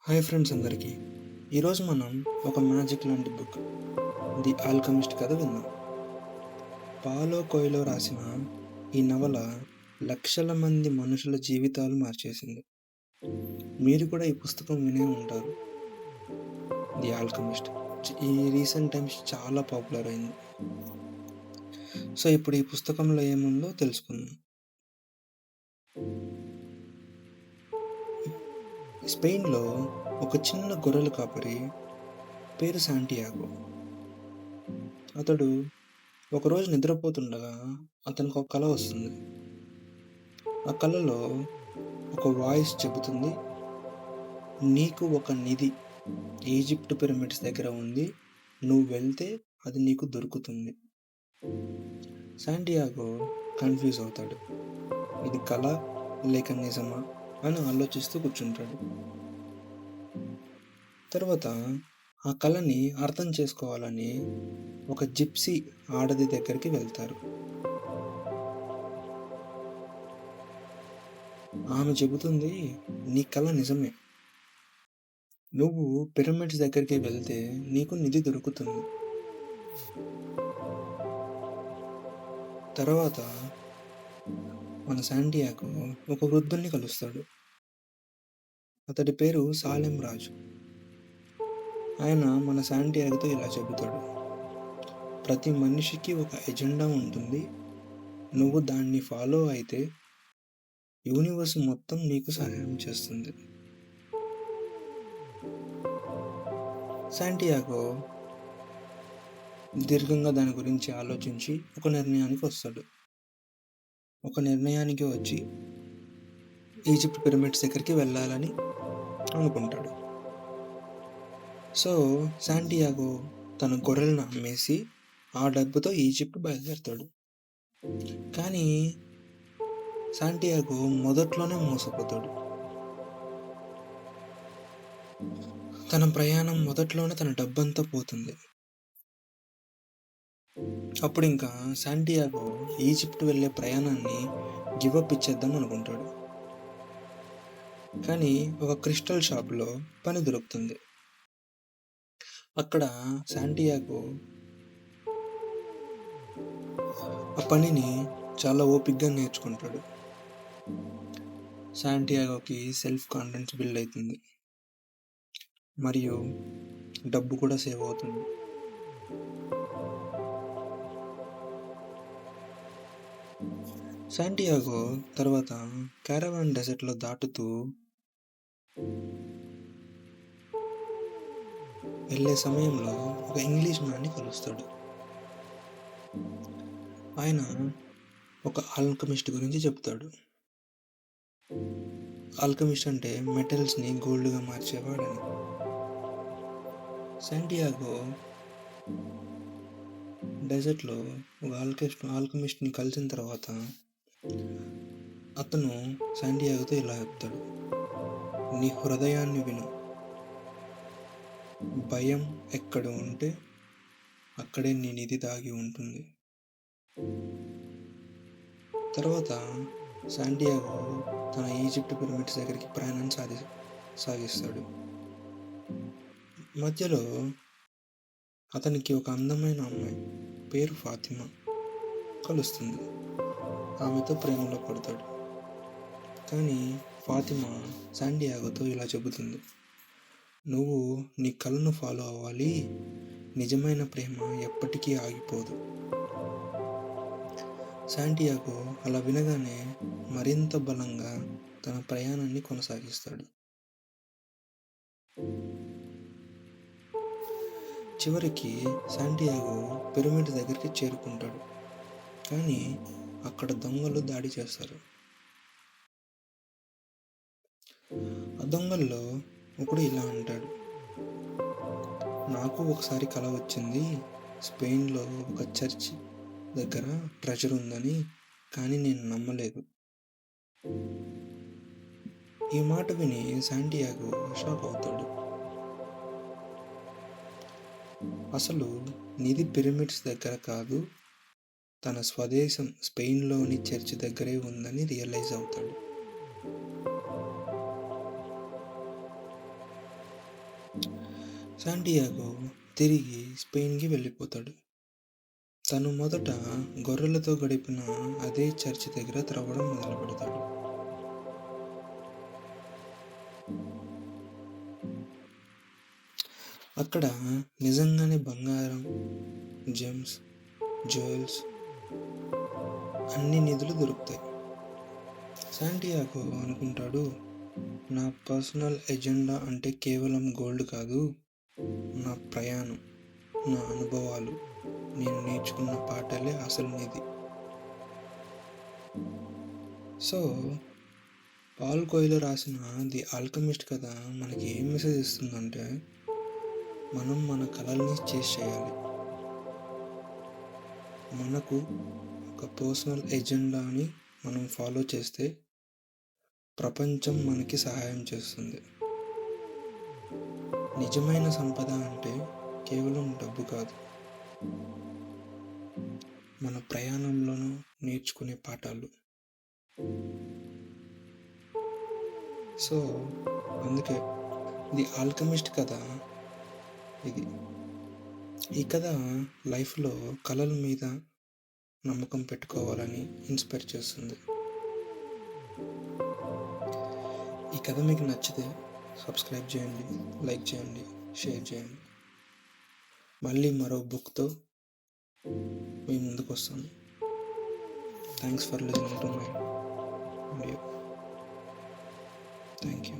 Hi friends అందరికీ. ఈరోజు మనం ఒక మ్యాజిక్ లాంటి బుక్ 'ది ఆల్కెమిస్ట్' కథ విందాం. పాలో కొయిలో రాసిన ఈ నవల లక్షల మంది మనుషుల జీవితాలు మార్చేసింది. మీరు కూడా ఈ పుస్తకం వినే ఉంటారు. 'ది ఆల్కెమిస్ట్' ఈ రీసెంట్ టైమ్స్ చాలా పాపులర్ అయింది. సో ఇప్పుడు ఈ పుస్తకంలో ఏముందో తెలుసుకుందాం. స్పెయిన్‌లో ఒక చిన్న గొర్రెల కాపరి పేరు శాంటియాగో. అతడు ఒకరోజు నిద్రపోతుండగా అతనికి ఒక కల వస్తుంది. ఆ కలలో ఒక వాయిస్ చెబుతుంది, నీకు ఒక నిధి ఈజిప్ట్ పిరమిడ్స్ దగ్గర ఉంది. నువ్వు వెళ్తే అది నీకు దొరుకుతుంది. శాంటియాగో కన్‌ఫ్యూజ్ అవుతాడు. ఇది కల లేక నిజమా అని ఆలోచిస్తూ కూర్చుంటాడు. తర్వాత ఆ కలని అర్థం చేసుకోవాలని ఒక జిప్సీ ఆడది దగ్గరికి వెళ్తారు. ఆమె చెబుతుంది, నీ కల నిజమే. నువ్వు పిరమిడ్స్ దగ్గరికి వెళ్తే నీకు నిధి దొరుకుతుంది. తర్వాత మన శాంటియాగో ఒక వృద్ధుణ్ణి కలుస్తాడు. అతడి పేరు సాలెం రాజు. ఆయన మన శాంటియాగోతో ఇలా చెబుతాడు, ప్రతి మనిషికి ఒక ఎజెండా ఉంటుంది. నువ్వు దాన్ని ఫాలో అయితే యూనివర్స్ మొత్తం నీకు సహాయం చేస్తుంది. శాంటియాగో దీర్ఘంగా దాని గురించి ఆలోచించి ఒక నిర్ణయానికి వస్తాడు. ఒక నిర్ణయానికి వచ్చి ఈజిప్ట్ పిరమిడ్స్ దగ్గరికి వెళ్ళాలని అనుకుంటాడు. సో శాంటియాగో తన గొర్రెలను అమ్మేసి ఆ డబ్బుతో ఈజిప్ట్ బయలుదేరుతాడు. కానీ శాంటియాగో మొదట్లోనే మోసపోతాడు. తన ప్రయాణం మొదట్లోనే తన డబ్బంతా పోతుంది. అప్పుడు ఇంకా శాంటియాగో ఈజిప్ట్ వెళ్ళే ప్రయాణాన్ని గివప్ ఇచ్చేద్దాం అనుకుంటాడు. కానీ ఒక క్రిస్టల్ షాప్లో పని దొరుకుతుంది. అక్కడ శాంటియాగో ఆ పనిని చాలా ఓపికగా నేర్చుకుంటాడు. శాంటియాగోకి సెల్ఫ్ కాన్ఫిడెన్స్ బిల్డ్ అవుతుంది మరియు డబ్బు కూడా సేవ్ అవుతుంది. శాంటియాగో తర్వాత కారవాన్ డెజర్ట్లో దాటుతూ వెళ్ళే సమయంలో ఒక ఇంగ్లీష్ మ్యాన్ని కలుస్తాడు. ఆయన ఒక ఆల్కెమిస్ట్ గురించి చెప్తాడు. ఆల్కెమిస్ట్ అంటే మెటల్స్ని గోల్డ్గా మార్చేవాడని. శాంటియాగో డెజర్ట్లో ఒక ఆల్కెమిస్ట్ని కలిసిన తర్వాత అతను శాంటియాగోతో ఇలా చెప్తాడు, నీ హృదయాన్ని విను. భయం ఎక్కడ ఉంటే అక్కడే నీ నిధి దాగి ఉంటుంది. తర్వాత శాంటియాగో తన ఈజిప్ట్ పిరమిడ్స్ దగ్గరికి ప్రయాణం సాగిస్తాడు. మధ్యలో అతనికి ఒక అందమైన అమ్మాయి పేరు ఫాతిమా కలుస్తుంది. ఆమెతో ప్రేమలో పడతాడు. కానీ ఫాతిమా శాంటియాగోతో ఇలా చెబుతుంది, నువ్వు నీ కలను ఫాలో అవ్వాలి. నిజమైన ప్రేమ ఎప్పటికీ ఆగిపోదు. శాంటియాగో అలా వినగానే మరింత బలంగా తన ప్రయాణాన్ని కొనసాగిస్తాడు. చివరికి శాంటియాగో పిరమిడ్ దగ్గరికి చేరుకుంటాడు. కానీ అక్కడ దొంగలు దాడి చేస్తారు. ఆ దొంగల్లో ఒకడు ఇలా అంటాడు, నాకు ఒకసారి కల వచ్చింది. స్పెయిన్లో ఒక చర్చ్ దగ్గర ట్రెజర్ ఉందని, కానీ నేను నమ్మలేదు. ఈ మాట విని శాంటియాగో షాక్ అవుతాడు. అసలు నిధి పిరమిడ్స్ దగ్గర కాదు, తన స్వదేశం స్పెయిన్లోని చర్చ్ దగ్గరే ఉందని రియలైజ్ అవుతాడు. శాంటియాగో తిరిగి స్పెయిన్‌కి వెళ్ళిపోతాడు. తను మొదట గొర్రెలతో గడిపిన అదే చర్చి దగ్గర త్రవ్వడం మొదలుపెడతాడు. అక్కడ నిజంగానే బంగారం, జెమ్స్, జ్యువెల్స్ అన్ని నిధులు దొరుకుతాయి. శాంటియాగో అనుకుంటాడు, నా పర్సనల్ ఎజెండా అంటే కేవలం గోల్డ్ కాదు, నా ప్రయాణం, నా అనుభవాలు, నేను నేర్చుకున్న పాఠాలే అసలు నిధి. సో పాల్ కోయిలో రాసిన ది ఆల్కమిస్ట్ కథ మనకి ఏం మెసేజ్ ఇస్తుందంటే, మనం మన కళల్ని చేసి చేయాలి. మనకు ఒక పర్సనల్ ఎజెండాని మనం ఫాలో చేస్తే ప్రపంచం మనకి సహాయం చేస్తుంది. నిజమైన సంపద అంటే కేవలం డబ్బు కాదు, మన ప్రయాణంలోనూ నేర్చుకునే పాఠాలు. సో అందుకే ది ఆల్కమిస్ట్ కథ ఇది. ఈ కథ లైఫ్లో కళల మీద నమ్మకం పెట్టుకోవాలని ఇన్స్పైర్ చేస్తుంది. ఈ కథ మీకు నచ్చితే సబ్స్క్రైబ్ చేయండి, లైక్ చేయండి, షేర్ చేయండి. మళ్ళీ మరో బుక్తో మీ ముందుకు వస్తాను. Thanks for listening to my video. Thank you.